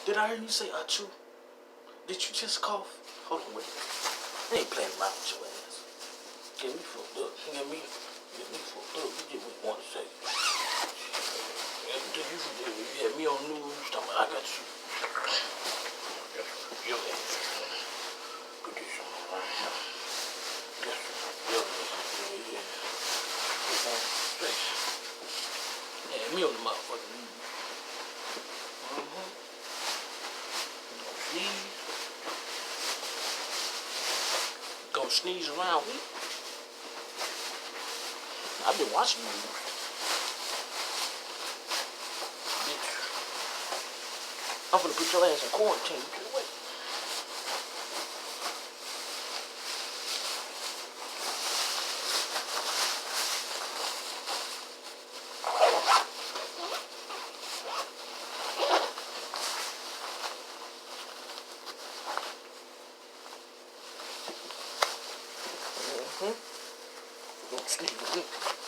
Did I hear you say achoo? Did you just cough? Hold on, wait. I ain't playing around with your ass. Get me fucked up. Get me fucked up. You give me 1 second. You had me on news. I got you. Your ass. Put this on right here. Your ass. Yeah. Yeah, me on the motherfucking news. Gonna sneeze around me. I've been watching you. Bitch. I'm gonna put your ass in quarantine. Get away. Don't sneeze.